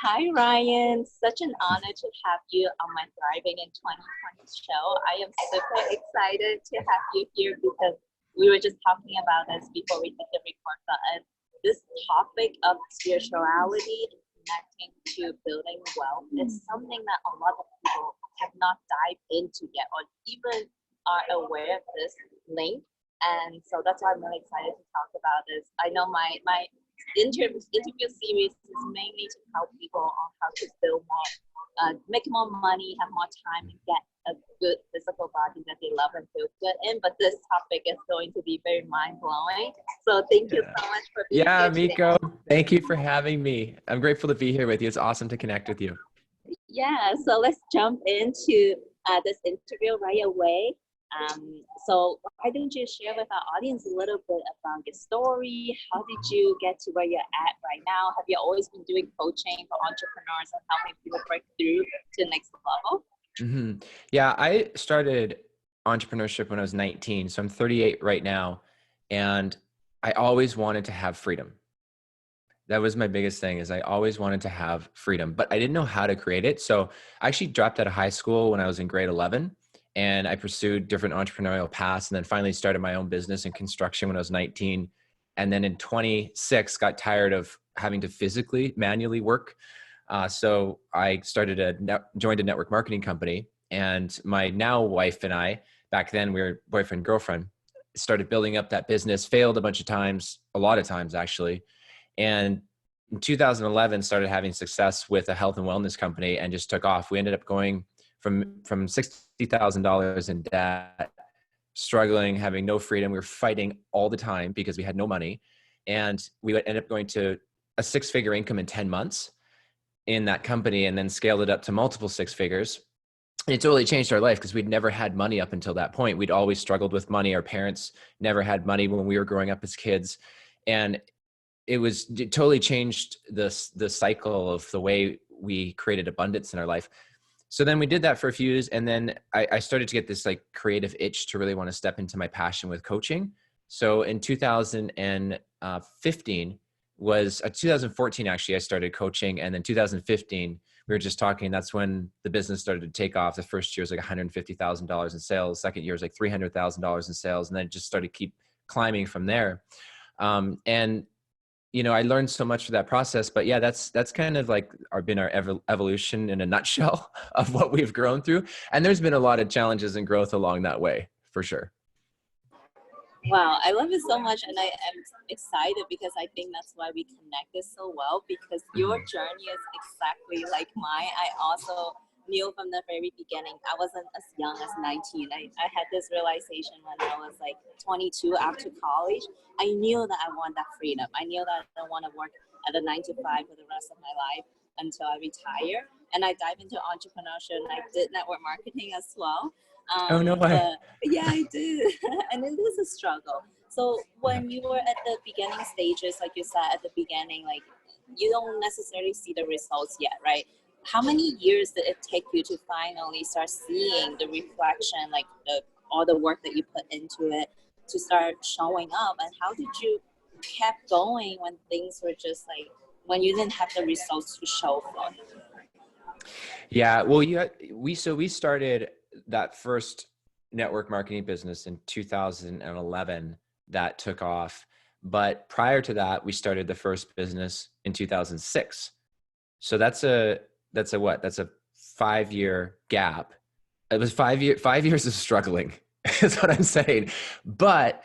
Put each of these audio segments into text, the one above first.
Hi, Ryan. Such an honor to have you on my Thriving in 2020 show. I am super excited to have you here because we were just talking about this before we hit the record button. This topic of spirituality and connecting to building wealth is something that a lot of people have not dived into yet or even are aware of this link. And so that's why I'm really excited to talk about this. I know my interview series is mainly to help people on how to build more, make more money, have more time, and get a good physical body that they love and feel good in. But this topic is going to be very mind blowing. So thank you so much for being here today. Miko, thank you for having me. I'm grateful to be here with you. It's awesome to connect with you. Yeah, so let's jump into this interview right away. So why don't you share with our audience a little bit about your story? How did you get to where you're at right now? Have you always been doing coaching for entrepreneurs and helping people break through to the next level? Mm-hmm. Yeah, I started entrepreneurship when I was 19. So I'm 38 right now. And I always wanted to have freedom. That was my biggest thing, is I always wanted to have freedom, but I didn't know how to create it. So I actually dropped out of high school when I was in grade 11. And I pursued different entrepreneurial paths, and then finally started my own business in construction when I was 19. And then in 26, got tired of having to physically, manually work. So I joined a network marketing company, and my now wife and I, back then we were boyfriend, girlfriend, started building up that business, failed a bunch of times, a lot of times actually. And in 2011, started having success with a health and wellness company and just took off. We ended up going from $60,000 in debt, struggling, having no freedom. We were fighting all the time because we had no money. And we ended up going to a 6-figure income in 10 months in that company, and then scaled it up to multiple 6 figures. And it totally changed our life because we'd never had money up until that point. We'd always struggled with money. Our parents never had money when we were growing up as kids. And it totally changed the cycle of the way we created abundance in our life. So then we did that for a few years. And then I started to get this like creative itch to really want to step into my passion with coaching. So in 2015 2014, actually, I started coaching. And then 2015, we were just talking, that's when the business started to take off. The first year was like $150,000 in sales. Second year was like $300,000 in sales. And then it just started keep climbing from there. And I learned so much for that process, but yeah, that's kind of like been our evolution in a nutshell of what we've grown through. And there's been a lot of challenges and growth along that way, for sure. Wow, I love it so much, and I am excited because I think that's why we connected so well, because your journey is exactly like mine. I also knew from the very beginning, I wasn't as young as 19. I had this realization when I was like 22 after college. I knew that I want that freedom. I knew that I don't want to work at a 9 to 5 for the rest of my life until I retire. And I dived into entrepreneurship, and I did network marketing as well. Oh, no way. Yeah, I did. And it is a struggle. So when you were at the beginning stages, like you said at the beginning, like you don't necessarily see the results yet, right? How many years did it take you to finally start seeing the reflection, like all the work that you put into it to start showing up? And how did you kept going when things were just like, when you didn't have the results to show for? Yeah, well, we started that first network marketing business in 2011 that took off. But prior to that, we started the first business in 2006. So that's a 5-year gap. It was 5 years of struggling is what I'm saying. But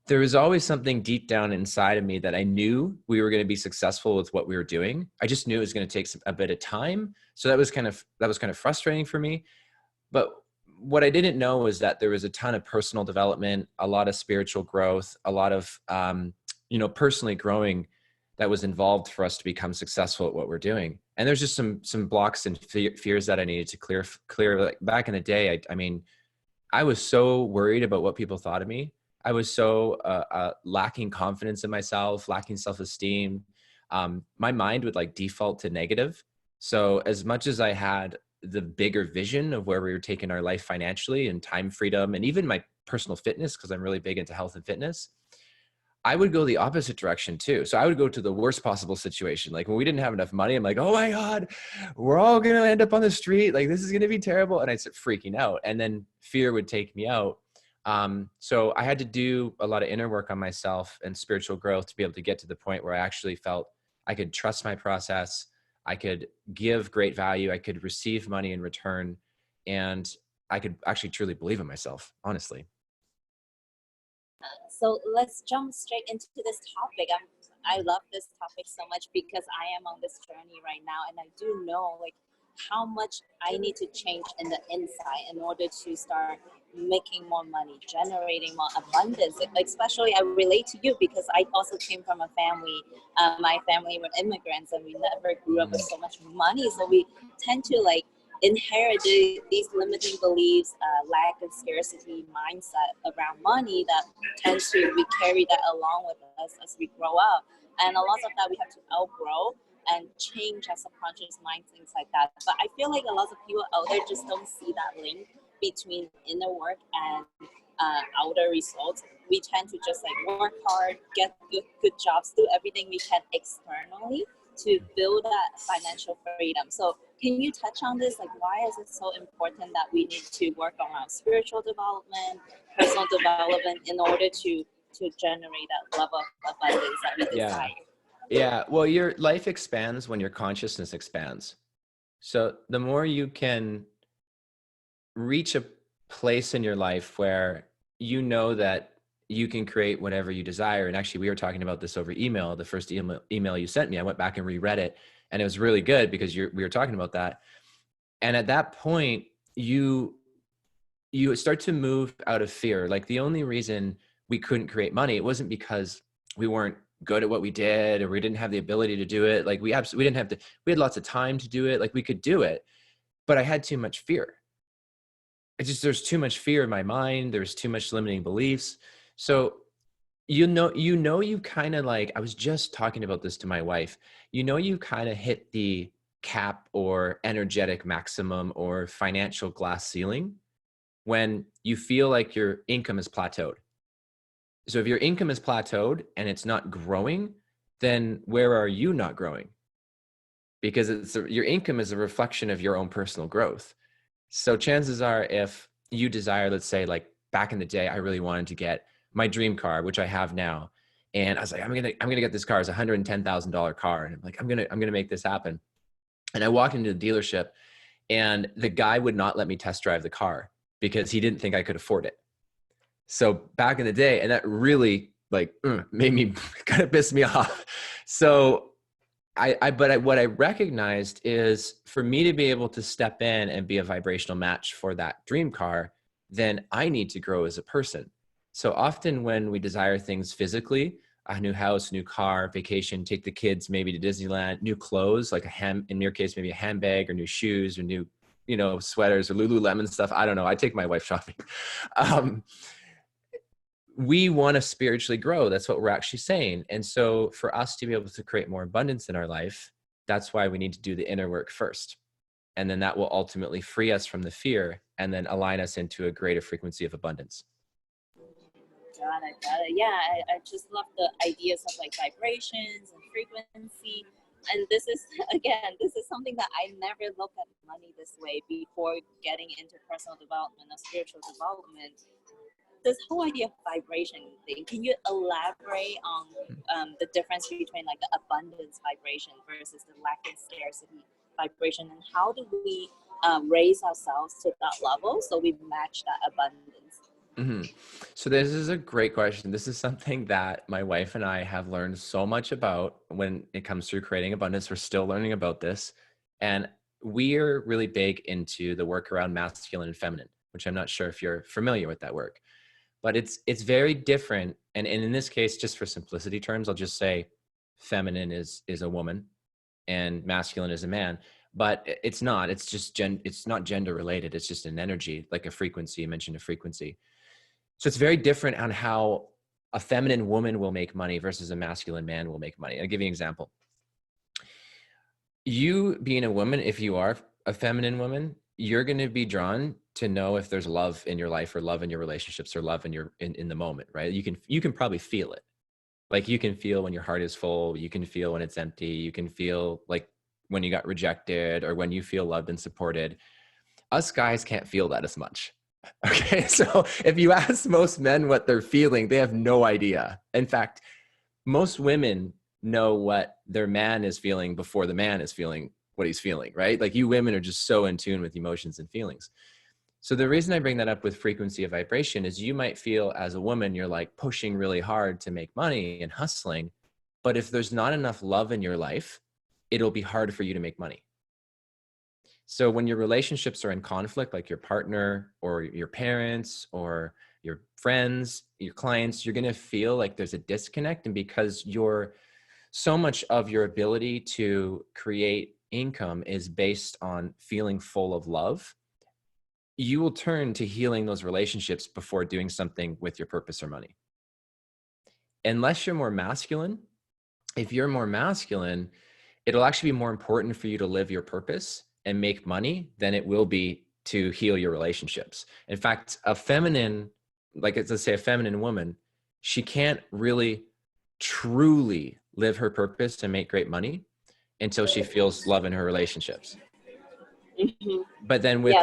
there was always something deep down inside of me that I knew we were going to be successful with what we were doing. I just knew it was going to take a bit of time. So that was kind of frustrating for me. But what I didn't know was that there was a ton of personal development, a lot of spiritual growth, a lot of, personally growing that was involved for us to become successful at what we're doing. And there's just some blocks and fears that I needed to clear. Like back in the day, I was so worried about what people thought of me. I was so lacking confidence in myself, lacking self-esteem. My mind would like default to negative. So as much as I had the bigger vision of where we were taking our life financially and time freedom, and even my personal fitness, because I'm really big into health and fitness, I would go the opposite direction too. So I would go to the worst possible situation. Like when we didn't have enough money, I'm like, oh my God, we're all going to end up on the street. Like this is going to be terrible. And I'd start freaking out. And then fear would take me out. So I had to do a lot of inner work on myself and spiritual growth to be able to get to the point where I actually felt I could trust my process. I could give great value. I could receive money in return. And I could actually truly believe in myself, honestly. So let's jump straight into this topic. I love this topic so much because I am on this journey right now, and I do know like how much I need to change in the inside in order to start making more money, generating more abundance. Like, especially, I relate to you because I also came from a family. My family were immigrants, and we never grew up with so much money. So we tend to like inherit these limiting beliefs, lack of scarcity mindset around money that tends to we carry that along with us as we grow up, and a lot of that we have to outgrow and change our subconscious mind, things like that. But I feel like a lot of people out there just don't see that link between inner work and outer results. We tend to just like work hard, get good jobs, do everything we can externally to build that financial freedom. So can you touch on this? Like, why is it so important that we need to work on our spiritual development, personal development in order to generate that level of abundance that we desire? Yeah. Well, your life expands when your consciousness expands. So the more you can reach a place in your life where you know that you can create whatever you desire. And actually, we were talking about this over email, the first email you sent me. I went back and reread it, and it was really good because we were talking about that. And at that point, you start to move out of fear. Like the only reason we couldn't create money, it wasn't because we weren't good at what we did or we didn't have the ability to do it. Like we didn't have to, we had lots of time to do it. Like we could do it, but I had too much fear. There's too much fear in my mind. There's too much limiting beliefs. So, you kind of like, I was just talking about this to my wife, you kind of hit the cap or energetic maximum or financial glass ceiling when you feel like your income is plateaued. So if your income is plateaued and it's not growing, then where are you not growing? Because your income is a reflection of your own personal growth. So chances are, if you desire, let's say like back in the day, I really wanted to get my dream car, which I have now. And I was like, I'm going to get this car. It's a $110,000 car. And I'm like, I'm going to make this happen. And I walked into the dealership and the guy would not let me test drive the car because he didn't think I could afford it. So back in the day, and that really like made me kind of pissed me off. So what I recognized is for me to be able to step in and be a vibrational match for that dream car, then I need to grow as a person. So often when we desire things physically, a new house, new car, vacation, take the kids maybe to Disneyland, new clothes, like in your case, maybe a handbag or new shoes or new, sweaters or Lululemon stuff. I don't know. I take my wife shopping. We want to spiritually grow. That's what we're actually saying. And so for us to be able to create more abundance in our life, that's why we need to do the inner work first. And then that will ultimately free us from the fear and then align us into a greater frequency of abundance. Got it. Yeah, I just love the ideas of like vibrations and frequency. And this is something that I never looked at money this way before getting into personal development or spiritual development. This whole idea of vibration thing, can you elaborate on the difference between like the abundance vibration versus the lack of scarcity vibration, and how do we raise ourselves to that level so we match that abundance? Mm-hmm. So this is a great question. This is something that my wife and I have learned so much about when it comes to creating abundance. We're still learning about this. And we are really big into the work around masculine and feminine, which I'm not sure if you're familiar with that work. But it's very different. And in this case, just for simplicity terms, I'll just say feminine is a woman and masculine is a man. But it's not. It's just it's not gender related. It's just an energy, like a frequency. You mentioned a frequency. So it's very different on how a feminine woman will make money versus a masculine man will make money. I'll give you an example. You being a woman, if you are a feminine woman, you're going to be drawn to know if there's love in your life or love in your relationships or love in the moment, right? You can probably feel it. Like you can feel when your heart is full, you can feel when it's empty, you can feel like when you got rejected or when you feel loved and supported. Us guys can't feel that as much. Okay, so if you ask most men what they're feeling, they have no idea. In fact, most women know what their man is feeling before the man is feeling what he's feeling, right? Like you women are just so in tune with emotions and feelings. So the reason I bring that up with frequency of vibration is you might feel as a woman, you're like pushing really hard to make money and hustling. But if there's not enough love in your life, it'll be hard for you to make money. So when your relationships are in conflict, like your partner or your parents or your friends, your clients, you're going to feel like there's a disconnect. And because so much of your ability to create income is based on feeling full of love, you will turn to healing those relationships before doing something with your purpose or money. Unless you're more masculine, if you're more masculine, it'll actually be more important for you to live your purpose and make money than it will be to heal your relationships. In fact, a feminine, like let's say a feminine woman, she can't really truly live her purpose and make great money until she feels love in her relationships. Mm-hmm. But then with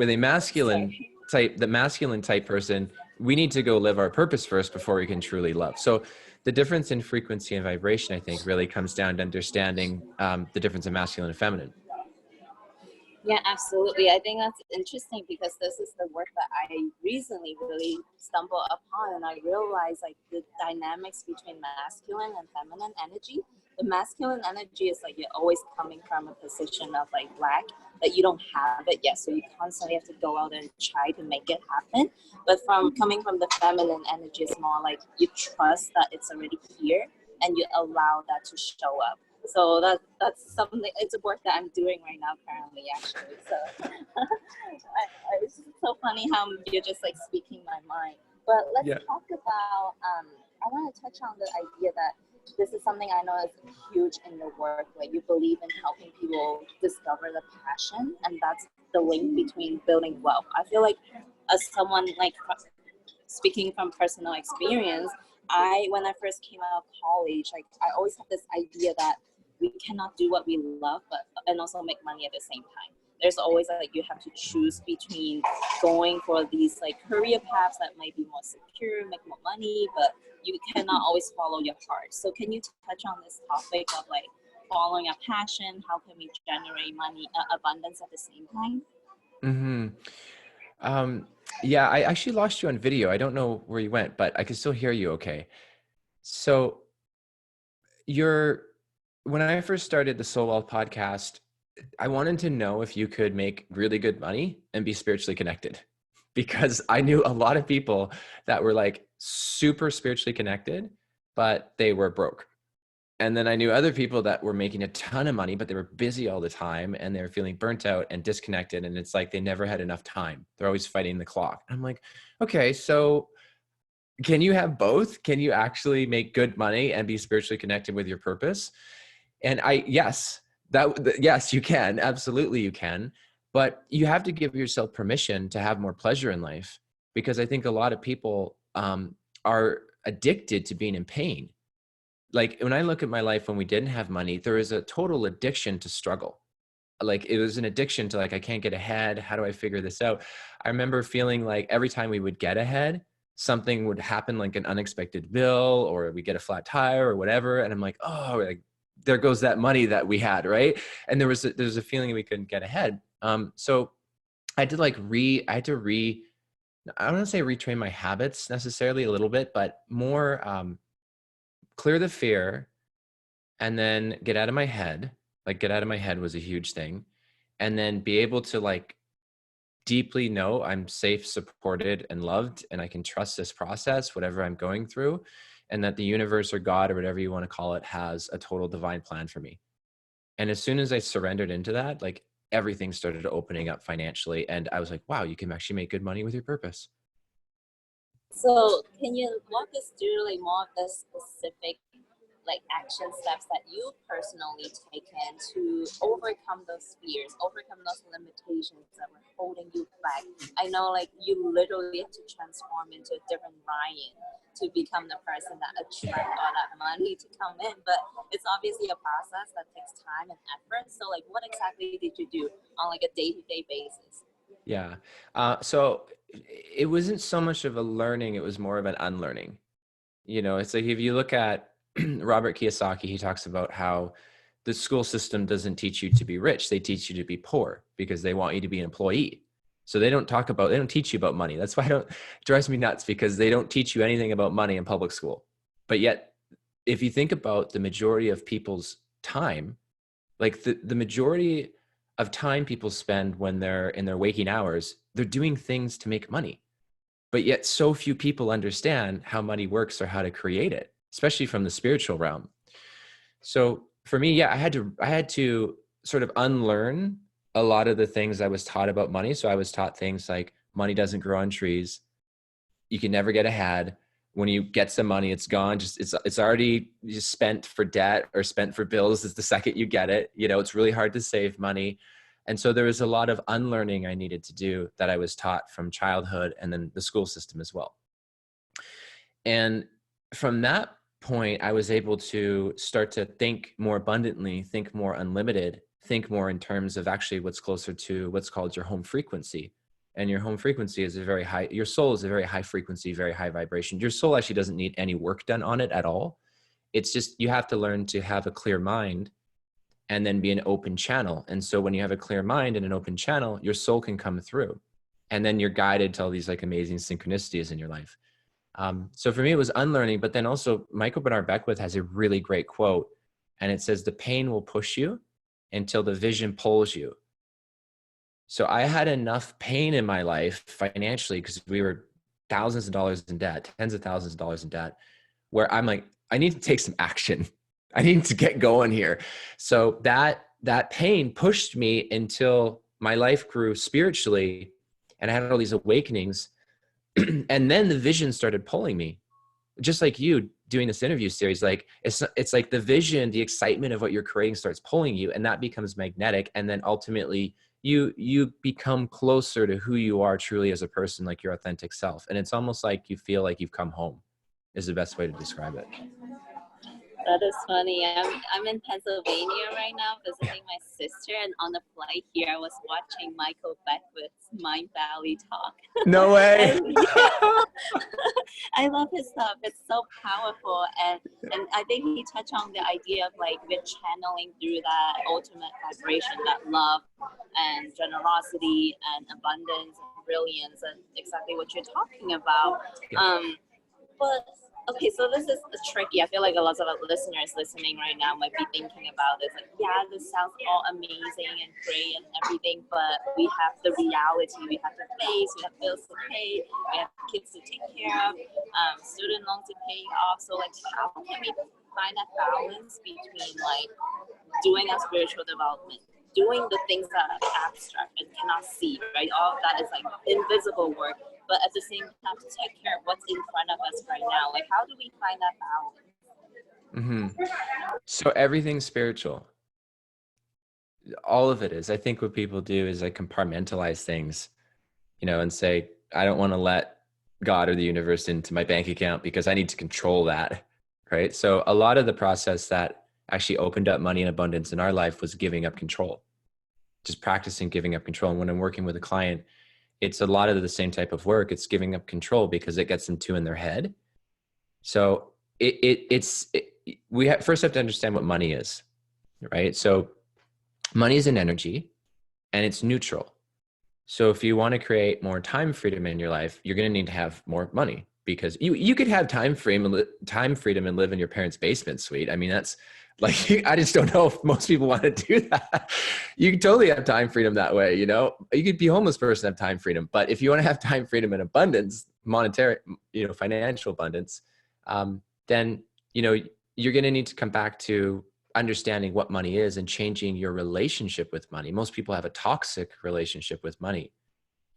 a masculine type, the masculine type person, we need to go live our purpose first before we can truly love. So the difference in frequency and vibration, I think, really comes down to understanding the difference in masculine and feminine. Yeah, absolutely. I think that's interesting because this is the work that I recently really stumbled upon, and I realized like the dynamics between masculine and feminine energy. The masculine energy is like you're always coming from a position of like lack, that you don't have it yet, so you constantly have to go out and try to make it happen. But from coming from the feminine energy is more like you trust that it's already here and you allow that to show up. So that's something. It's a work that I'm doing right now currently, actually. So it's so funny how you're just like speaking my mind. But let's talk about. I want to touch on the idea that this is something I know is huge in your work. Like you believe in helping people discover the passion, and that's the link between building wealth. I feel like as someone like speaking from personal experience, when I first came out of college, like I always had this idea that we cannot do what we love, and also make money at the same time. There's always like you have to choose between going for these like career paths that might be more secure, make more money, but you cannot always follow your heart. So can you touch on this topic of like following a passion? How can we generate money, abundance at the same time? Mm-hmm. Yeah, I actually lost you on video. I don't know where you went, but I can still hear you okay. So when I first started the Soul Wealth podcast, I wanted to know if you could make really good money and be spiritually connected, because I knew a lot of people that were like super spiritually connected, but they were broke. And then I knew other people that were making a ton of money, but they were busy all the time and they were feeling burnt out and disconnected. And it's like they never had enough time. They're always fighting the clock. I'm like, okay, so can you have both? Can you actually make good money and be spiritually connected with your purpose? And yes, yes, you can. Absolutely, you can. But you have to give yourself permission to have more pleasure in life, because I think a lot of people are addicted to being in pain. Like when I look at my life when we didn't have money, there was a total addiction to struggle. Like it was an addiction to like, I can't get ahead. How do I figure this out? I remember feeling like every time we would get ahead, something would happen, like an unexpected bill, or we get a flat tire or whatever. And I'm like, oh, like, there goes that money that we had, right? And there's a feeling we couldn't get ahead. So I had to I don't want to say retrain my habits necessarily a little bit, but more clear the fear and then get out of my head. Like get out of my head was a huge thing. And then be able to like deeply know I'm safe, supported, and loved, and I can trust this process, whatever I'm going through, and that the universe or God or whatever you want to call it has a total divine plan for me. And as soon as I surrendered into that, like everything started opening up financially. And I was like, wow, you can actually make good money with your purpose. So can you walk us through like more of the specific like action steps that you personally taken to overcome those fears, overcome those limitations that were holding you back? I know like you literally had to transform into a different Ryan to become the person that attract all that money to come in, but it's obviously a process that takes time and effort. So like what exactly did you do on like a day-to-day basis? Yeah. So it wasn't so much of a learning, it was more of an unlearning. You know, it's like if you look at Robert Kiyosaki, he talks about how the school system doesn't teach you to be rich. They teach you to be poor because they want you to be an employee. So they don't teach you about money. That's why it drives me nuts, because they don't teach you anything about money in public school. But yet, if you think about the majority of people's time, like the majority of time people spend when they're in their waking hours, they're doing things to make money. But yet so few people understand how money works or how to create it, especially from the spiritual realm. So for me, yeah, I had to sort of unlearn a lot of the things I was taught about money. So I was taught things like money doesn't grow on trees. You can never get ahead. When you get some money, it's gone. It's already just spent for debt or spent for bills. Is the second you get it. You know, it's really hard to save money. And so there was a lot of unlearning I needed to do that I was taught from childhood and then the school system as well. And from that point, I was able to start to think more abundantly, think more unlimited, think more in terms of actually what's closer to what's called your home frequency. And your home frequency is a very high, your soul is a very high frequency, very high vibration. Your soul actually doesn't need any work done on it at all. It's just, you have to learn to have a clear mind and then be an open channel. And so when you have a clear mind and an open channel, your soul can come through. And then you're guided to all these like amazing synchronicities in your life. So for me, it was unlearning, but then also Michael Bernard Beckwith has a really great quote, and it says, the pain will push you until the vision pulls you. So I had enough pain in my life financially, because we were thousands of dollars in debt, tens of thousands of dollars in debt, where I'm like, I need to take some action. I need to get going here. So that pain pushed me until my life grew spiritually, and I had all these awakenings. And then the vision started pulling me, just like you doing this interview series. Like it's like the vision, the excitement of what you're creating starts pulling you, and that becomes magnetic. And then ultimately you become closer to who you are truly as a person, like your authentic self. And it's almost like you feel like you've come home, is the best way to describe it. That is funny. I'm in Pennsylvania right now visiting my sister, and on the flight here, I was watching Michael Beckwith's Mind Valley talk. No way. And, yeah, I love his stuff. It's so powerful, and I think he touched on the idea of like we're channeling through that ultimate vibration, that love and generosity and abundance and brilliance, and exactly what you're talking about. But okay, so this is tricky. I feel like a lot of our listeners listening right now might be thinking about this. Like, yeah, this sounds all amazing and great and everything, but we have the reality we have to face. We have bills to pay. We have kids to take care of. Student loans to pay off. So, like, how can we find that balance between like doing our spiritual development, doing the things that are abstract and cannot see, right? All of that is like invisible work, but at the same time to take care of what's in front of us right now. Like, how do we find that balance? So everything's spiritual. All of it is. I think what people do is like compartmentalize things, you know, and say, I don't want to let God or the universe into my bank account because I need to control that, right? So a lot of the process that actually opened up money and abundance in our life was giving up control, just practicing giving up control. And when I'm working with a client, it's a lot of the same type of work. It's giving up control because it gets them too in their head. So we first have to understand what money is, right? So money is an energy and it's neutral. So if you want to create more time freedom in your life, you're going to need to have more money, because you could have time freedom and live in your parents' basement suite. I mean, that's like, I just don't know if most people want to do that. You can totally have time freedom that way. You know, you could be a homeless person, have time freedom. But if you want to have time freedom and abundance, monetary, you know, financial abundance, then, you know, you're going to need to come back to understanding what money is and changing your relationship with money. Most people have a toxic relationship with money,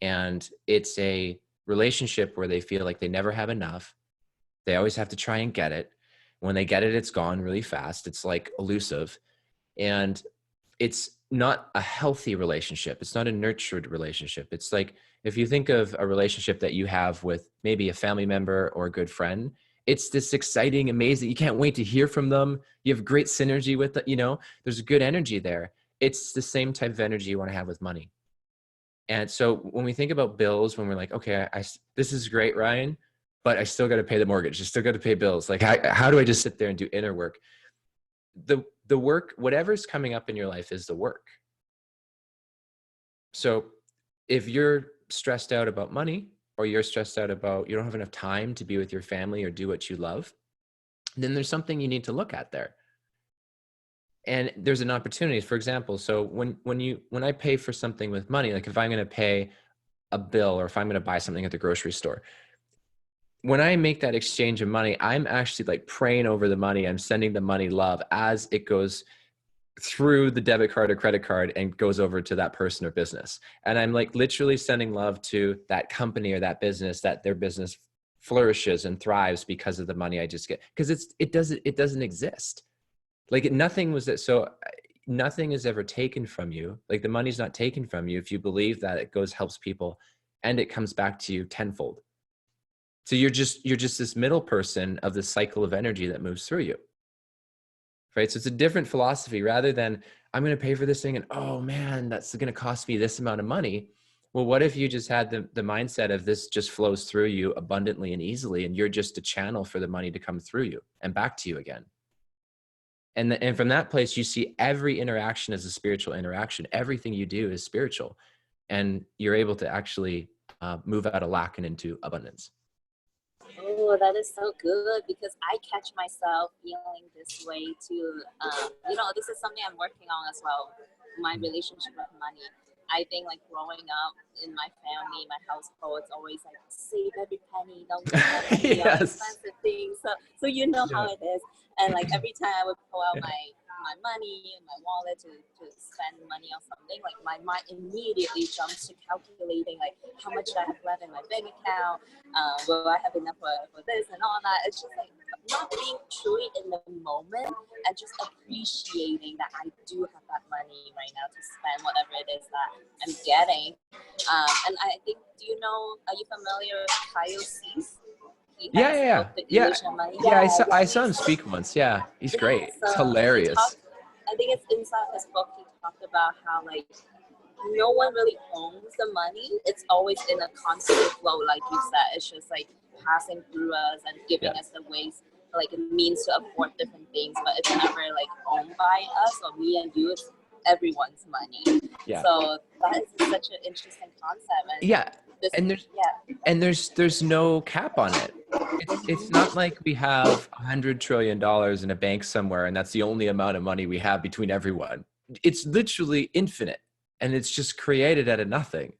and it's a relationship where they feel like they never have enough. They always have to try and get it. When they get it, it's gone really fast. It's like elusive. And it's not a healthy relationship. It's not a nurtured relationship. It's like, if you think of a relationship that you have with maybe a family member or a good friend, it's this exciting, amazing, you can't wait to hear from them. You have great synergy with it, there's good energy there. It's the same type of energy you want to have with money. And so when we think about bills, when we're like, okay, this is great, Ryan, but I still got to pay the mortgage. I still got to pay bills. Like, how do I just sit there and do inner work? The work, whatever's coming up in your life is the work. So if you're stressed out about money, or you're stressed out about you don't have enough time to be with your family or do what you love, then there's something you need to look at there. And there's an opportunity. For example, so when I pay for something with money, like if I'm going to pay a bill or if I'm going to buy something at the grocery store, when I make that exchange of money, I'm actually like praying over the money. I'm sending the money love as it goes through the debit card or credit card and goes over to that person or business. And I'm like literally sending love to that company or that business, that their business flourishes and thrives because of the money I just get. Because it doesn't exist. Like nothing is ever taken from you. Like the money's not taken from you if you believe that it helps people, and it comes back to you tenfold. So you're just this middle person of the cycle of energy that moves through you. Right? So it's a different philosophy. Rather than I'm going to pay for this thing and, oh man, that's going to cost me this amount of money. Well, what if you just had the mindset of this just flows through you abundantly and easily, and you're just a channel for the money to come through you and back to you again. And from that place, you see every interaction as a spiritual interaction. Everything you do is spiritual, and you're able to actually move out of lack and into abundance. Oh, that is so good, because I catch myself feeling this way too. This is something I'm working on as well. My relationship with money. I think like growing up in my family, my household, it's always like save every penny, don't spend money on Yes. expensive things. So how it is. And like every time I would pull out my money, my wallet to spend money on something, like my mind immediately jumps to calculating like how much I have left in my bank account, will I have enough for this and all that. It's just like not being truly in the moment and just appreciating that I do have that money right now to spend whatever it is that I'm getting. And I think, are you familiar with Kyle Cease? Yeah. I saw him speak once. Yeah, he's great. So it's hilarious. I think it's inside his book. He talked about how like no one really owns the money. It's always in a constant flow, like you said. It's just like passing through us and giving us the ways, like it means to afford different things, but it's never like owned by us or me and you. It's everyone's money. Yeah. So that is such an interesting concept. And there's no cap on it. It's not like we have $100 trillion in a bank somewhere and that's the only amount of money we have between everyone. It's literally infinite, and it's just created out of nothing.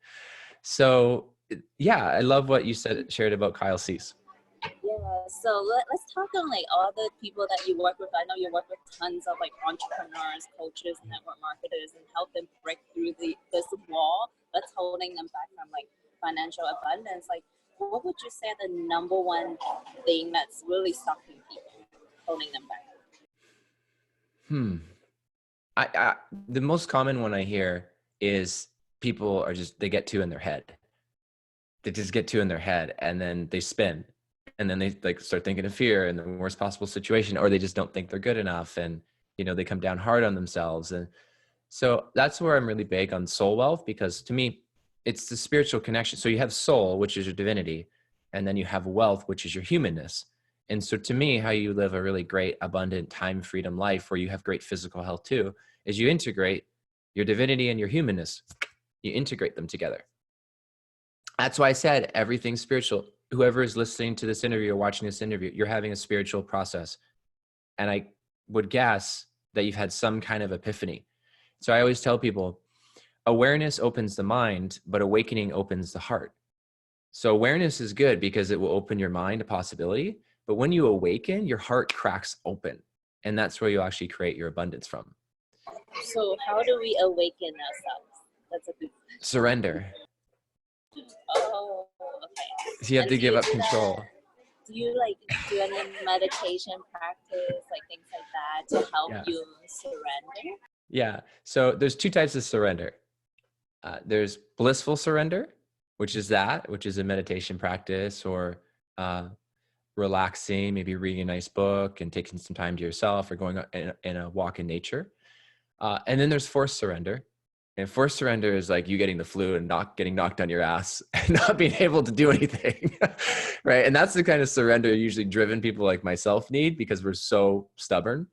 So yeah, I love what you shared about Kyle Cease. Yeah, so let's talk on like all the people that you work with. I know you work with tons of like entrepreneurs, coaches, network marketers, and help them break through this wall that's holding them back from like financial abundance. Like, what would you say the number one thing that's really stopping people, holding them back? The most common one I hear is people they get too in their head. They just get too in their head, and then they spin, and then they like start thinking of fear and the worst possible situation, or they just don't think they're good enough, and they come down hard on themselves. And so that's where I'm really big on soul wealth, because to me, it's the spiritual connection. So you have soul, which is your divinity, and then you have wealth, which is your humanness. And so to me, how you live a really great, abundant, time freedom life where you have great physical health too, is you integrate your divinity and your humanness. You integrate them together. That's why I said everything's spiritual. Whoever is listening to this interview or watching this interview, you're having a spiritual process. And I would guess that you've had some kind of epiphany. So I always tell people, awareness opens the mind, but awakening opens the heart. So awareness is good because it will open your mind to possibility. But when you awaken, your heart cracks open. And that's where you'll actually create your abundance from. So how do we awaken ourselves? That's a good question. Surrender. Oh, okay. So you have to give up control. do you like do any meditation practice, like things like that to help Yeah. you surrender? Yeah. So there's two types of surrender. There's blissful surrender, which is a meditation practice, or relaxing, maybe reading a nice book and taking some time to yourself, or going in a walk in nature. And then there's forced surrender. And forced surrender is like you getting the flu and not getting knocked on your ass and not being able to do anything, right? And that's the kind of surrender usually driven people like myself need, because we're so stubborn.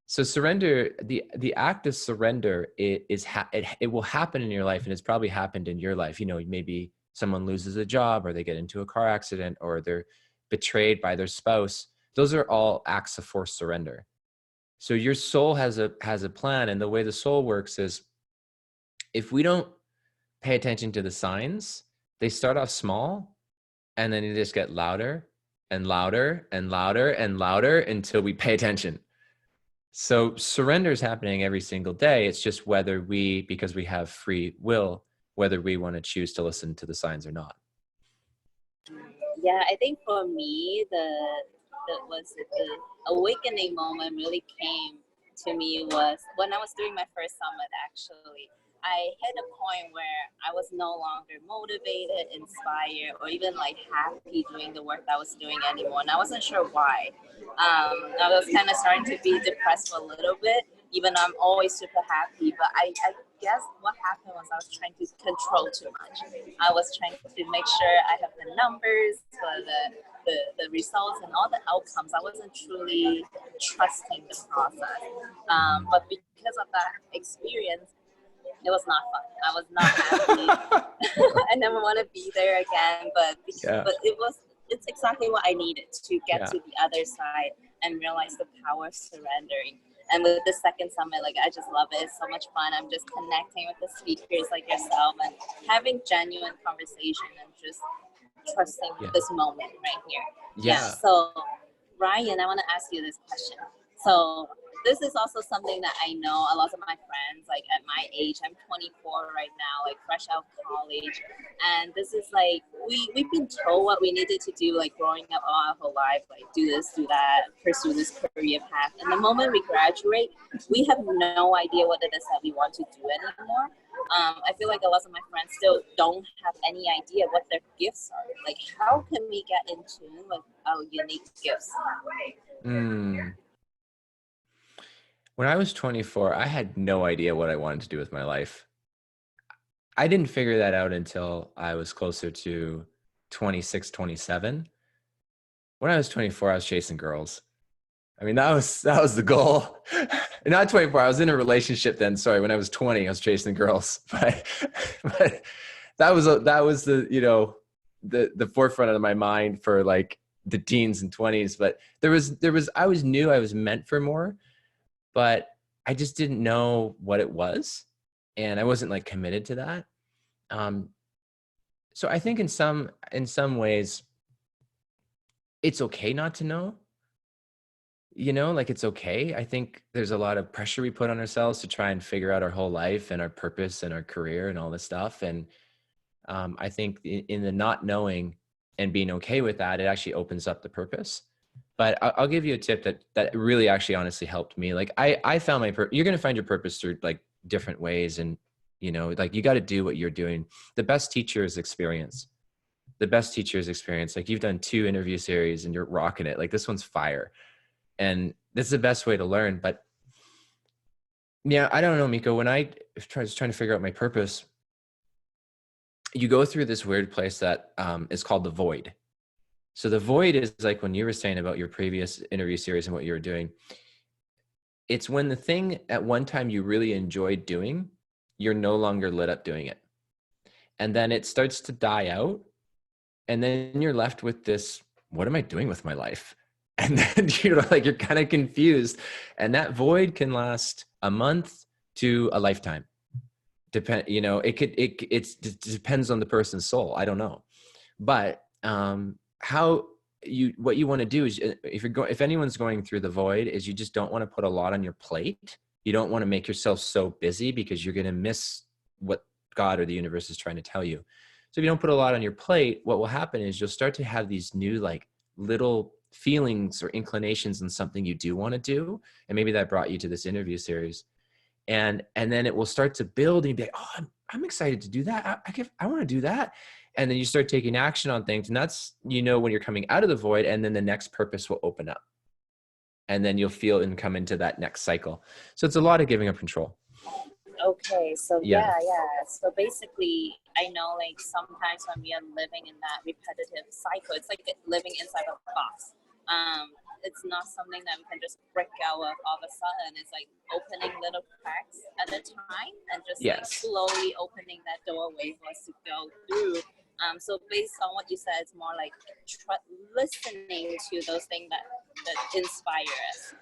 So surrender, the act of surrender, it will happen in your life, and it's probably happened in your life. You know, maybe someone loses a job, or they get into a car accident, or they're betrayed by their spouse. Those are all acts of forced surrender. So your soul has a plan, and the way the soul works is, if we don't pay attention to the signs, they start off small, and then they just get louder and louder and louder and louder until we pay attention. So surrender is happening every single day. It's just whether because we have free will, whether we want to choose to listen to the signs or not. Yeah, I think for me, the awakening moment really came to me was when I was doing my first summit. Actually, I hit a point where I was no longer motivated, inspired, or even like happy doing the work that I was doing anymore, and I wasn't sure why. I was kind of starting to be depressed for a little bit, even though I'm always super happy. But I guess what happened was I was trying to control too much. I was trying to make sure I have the numbers for the results and all the outcomes. I wasn't truly trusting the process. But because of that experience, it was not fun. I was not happy. I never want to be there again. But it's exactly what I needed to get to the other side and realize the power of surrendering. And with the second summit, like, I just love it. It's so much fun. I'm just connecting with the speakers like yourself and having genuine conversation and just trusting this moment right here. So Ryan, I want to ask you this question. So this is also something that I know a lot of my friends, like at my age, I'm 24 right now, like fresh out of college. And this is like, we've been told what we needed to do, like growing up all our whole life, like do this, do that, pursue this career path. And the moment we graduate, we have no idea what it is that we want to do anymore. I feel like a lot of my friends still don't have any idea what their gifts are. Like, how can we get in tune with our unique gifts? When I was 24, I had no idea what I wanted to do with my life. I didn't figure that out until I was closer to 26, 27. When I was 24, I was chasing girls. I mean, that was the goal. Not 24. I was in a relationship then. Sorry, when I was 20, I was chasing girls. But that was the, you know, the forefront of my mind for like the teens and 20s. But I always knew I was meant for more, but I just didn't know what it was, and I wasn't like committed to that. So I think in some ways, it's okay not to know. You know, like, it's okay. I think there's a lot of pressure we put on ourselves to try and figure out our whole life and our purpose and our career and all this stuff. And I think in the not knowing and being okay with that, it actually opens up the purpose. But I'll give you a tip that really actually honestly helped me. Like, I found you're going to find your purpose through like different ways. And, you know, like, you got to do what you're doing. The best teacher is experience. Like, you've done 2 interview series and you're rocking it. Like, this one's fire. And this is the best way to learn. But yeah, I don't know, Miko, when I was trying to figure out my purpose, you go through this weird place that is called the void. So the void is like when you were saying about your previous interview series and what you were doing. It's when the thing at one time you really enjoyed doing, you're no longer lit up doing it. And then it starts to die out. And then you're left with this, what am I doing with my life? And then, you know, like, you're kind of confused. And that void can last a month to a lifetime. You know, it depends on the person's soul. I don't know. But what you want to do is, if anyone's going through the void, is you just don't want to put a lot on your plate. You don't want to make yourself so busy, because you're going to miss what God or the universe is trying to tell you. So if you don't put a lot on your plate, what will happen is you'll start to have these new like little feelings or inclinations in something you do want to do. And maybe that brought you to this interview series. And then it will start to build and you'll be like, oh, I'm excited to do that. I want to do that. And then you start taking action on things. And that's, you know, when you're coming out of the void, and then the next purpose will open up. And then you'll feel and come into that next cycle. So it's a lot of giving up control. Okay, so Yeah. So basically, I know like sometimes when we are living in that repetitive cycle, it's like living inside a box. It's not something that we can just break out of all of a sudden. It's like opening little cracks at a time and just like slowly opening that doorway for us to go through. So based on what you said, it's more like listening to those things that inspire us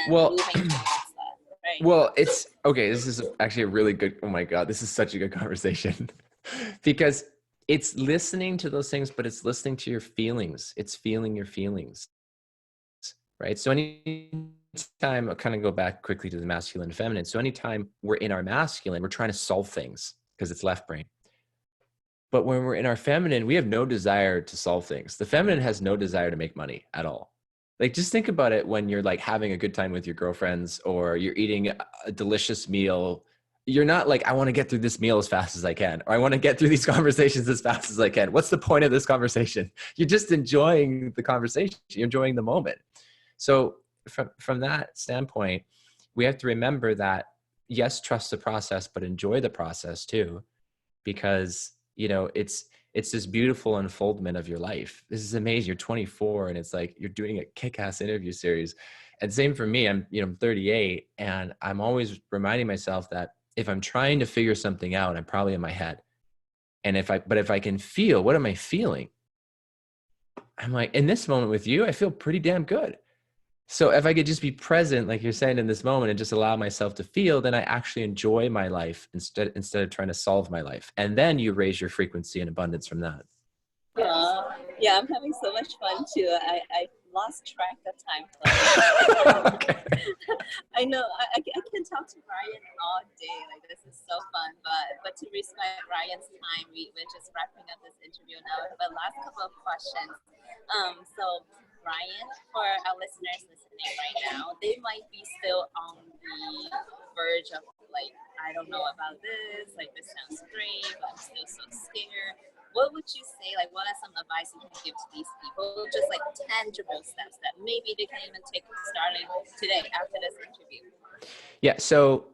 and moving towards that. Right. Well, it's okay. This is actually a really good, oh my God, this is such a good conversation because it's listening to those things, but it's listening to your feelings. It's feeling your feelings, right? So anytime, I'll kind of go back quickly to the masculine and feminine. So anytime we're in our masculine, we're trying to solve things because it's left brain. But when we're in our feminine, we have no desire to solve things. The feminine has no desire to make money at all. Like, just think about it when you're like having a good time with your girlfriends or you're eating a delicious meal. You're not like, I want to get through this meal as fast as I can, or I want to get through these conversations as fast as I can. What's the point of this conversation? You're just enjoying the conversation. You're enjoying the moment. So from that standpoint, we have to remember that, yes, trust the process, but enjoy the process too, because, you know, it's this beautiful unfoldment of your life. This is amazing. You're 24 and it's like you're doing a kick-ass interview series. And same for me. I'm 38 and I'm always reminding myself that if I'm trying to figure something out, I'm probably in my head. And if I can feel, what am I feeling? I'm like, in this moment with you, I feel pretty damn good. So if I could just be present, like you're saying, in this moment and just allow myself to feel, then I actually enjoy my life instead of trying to solve my life. And then you raise your frequency and abundance from that. Yeah, I'm having so much fun too. I lost track of time. Okay. I know I can talk to Ryan all day. Like, this is so fun. But to respect Ryan's time, we're just wrapping up this interview now. But last couple of questions. So Ryan, for our listeners listening right now, they might be still on the verge of like, I don't know about this. Like, this sounds great, but I'm still so scared. What would you say, like, what are some advice you can give to these people? Just like tangible steps that maybe they can even take starting today after this interview. Yeah. So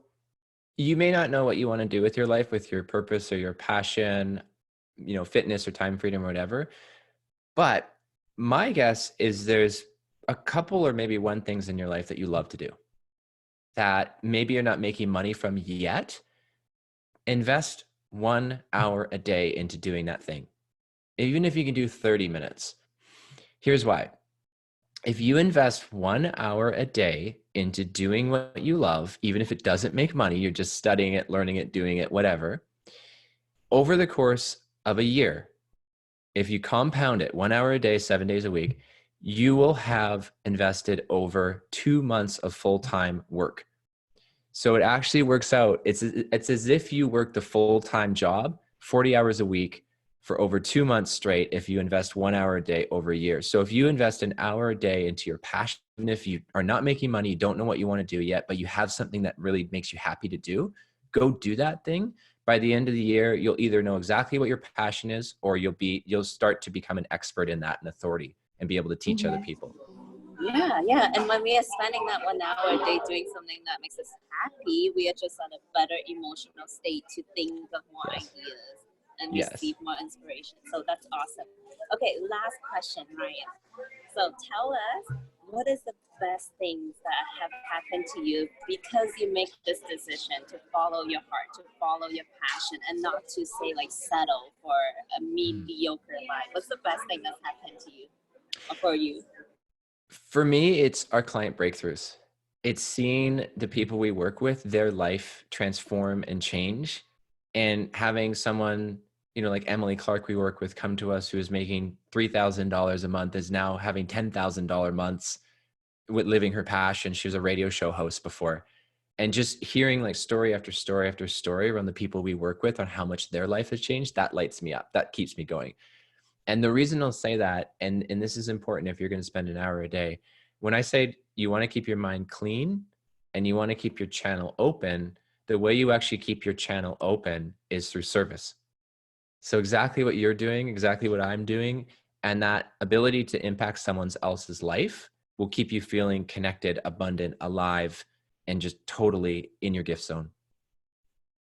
you may not know what you want to do with your life, with your purpose or your passion, you know, fitness or time freedom or whatever. But my guess is there's a couple or maybe one things in your life that you love to do that maybe you're not making money from yet. Invest 1 hour a day into doing that thing, even if you can do 30 minutes. Here's why. If you invest 1 hour a day into doing what you love, even if it doesn't make money, you're just studying it, learning it, doing it, whatever, over the course of a year, if you compound it 1 hour a day, 7 days a week, you will have invested over 2 months of full-time work. So it actually works out. It's as if you worked a full-time job, 40 hours a week for over 2 months straight if you invest 1 hour a day over a year. So if you invest an hour a day into your passion, even if you are not making money, you don't know what you want to do yet, but you have something that really makes you happy to do, go do that thing. By the end of the year, you'll either know exactly what your passion is, or you'll start to become an expert in that and authority and be able to teach other people. Yeah. And when we are spending that 1 hour a day doing something that makes us happy, we are just at a better emotional state to think of more ideas and receive more inspiration. So that's awesome. Okay, last question, Ryan. So tell us, what is the best things that have happened to you because you make this decision to follow your heart, to follow your passion, and not to say like settle for a mediocre life? What's the best thing that's happened to you or for you? For me, it's our client breakthroughs. It's seeing the people we work with, their life transform and change, and having someone, you know, like Emily Clark we work with come to us who is making $3,000 a month, is now having $10,000 months with living her passion. She was a radio show host before. And just hearing like story after story after story around the people we work with on how much their life has changed, that lights me up. That keeps me going. And the reason I'll say that, and this is important if you're going to spend an hour a day, when I say you want to keep your mind clean and you want to keep your channel open, the way you actually keep your channel open is through service. So exactly what you're doing, exactly what I'm doing, and that ability to impact someone else's life will keep you feeling connected, abundant, alive, and just totally in your gift zone.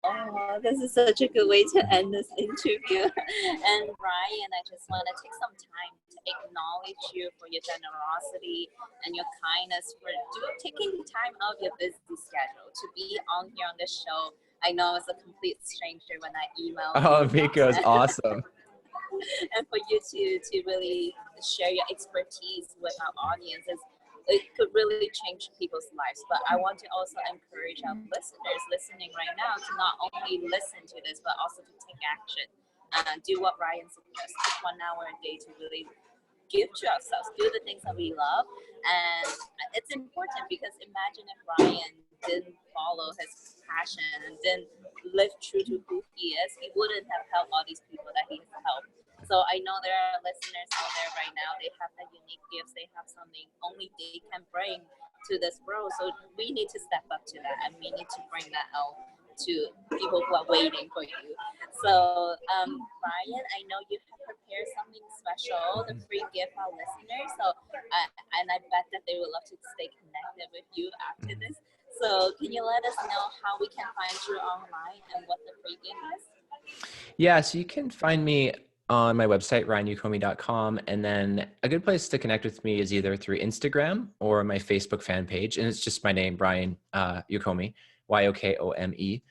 Oh, this is such a good way to end this interview. And Ryan, I just want to take some time to acknowledge you for your generosity and your kindness for taking time out of your busy schedule to be on here on this show. I know I was a complete stranger when I emailed Oh, you. Miko is awesome. And for you to really share your expertise with our audiences, it could really change people's lives. But I want to also encourage our listeners listening right now to not only listen to this, but also to take action and do what Ryan suggests, 1 hour a day to really give to ourselves, do the things that we love. And it's important because imagine if Ryan didn't follow his passion and didn't live true to who he is, he wouldn't have helped all these people that he has helped. So I know there are listeners out there right now, they have that unique gifts, they have something only they can bring to this world. So we need to step up to that, and we need to bring that out to people who are waiting for you. So Ryan, I know you have prepared something special, the free gift for our listeners. So and I bet that they would love to stay connected with you after this. So can you let us know how we can find you online and what the free gift is? Yeah, so you can find me on my website, ryanyokome.com. And then a good place to connect with me is either through Instagram or my Facebook fan page. And it's just my name, Ryan Yokome, Yokome.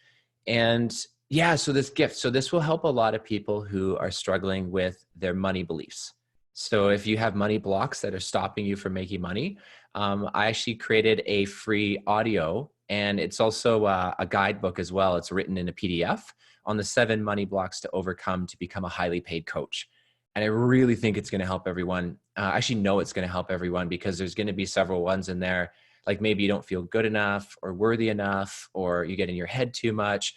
And yeah, so this gift, so this will help a lot of people who are struggling with their money beliefs. So if you have money blocks that are stopping you from making money, I actually created a free audio, and it's also a guidebook as well. It's written in a PDF on the 7 money blocks to overcome to become a highly paid coach. And I really think it's going to help everyone. I actually know it's going to help everyone because there's going to be several ones in there. Like maybe you don't feel good enough or worthy enough, or you get in your head too much.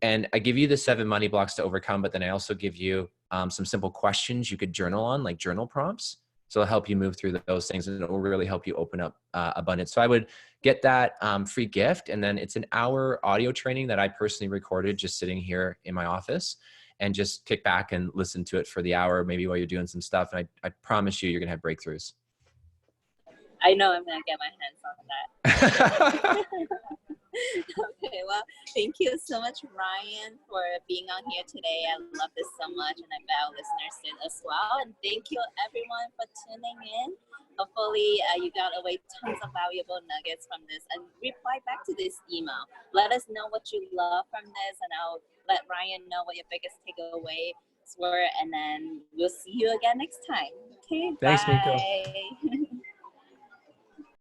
And I give you the 7 money blocks to overcome, but then I also give you some simple questions you could journal on, like journal prompts. So it'll help you move through those things, and it will really help you open up abundance. So I would get that free gift. And then it's an hour audio training that I personally recorded just sitting here in my office, and just kick back and listen to it for the hour, maybe while you're doing some stuff. And I promise you're going to have breakthroughs. I know I'm going to get my hands on that. Okay, well, thank you so much, Ryan, for being on here today. I love this so much, and I bet our listeners did as well. And thank you, everyone, for tuning in. Hopefully, you got away tons of valuable nuggets from this, and reply back to this email. Let us know what you love from this, and I'll let Ryan know what your biggest takeaways were, and then we'll see you again next time. Okay, Thanks, bye. Miko.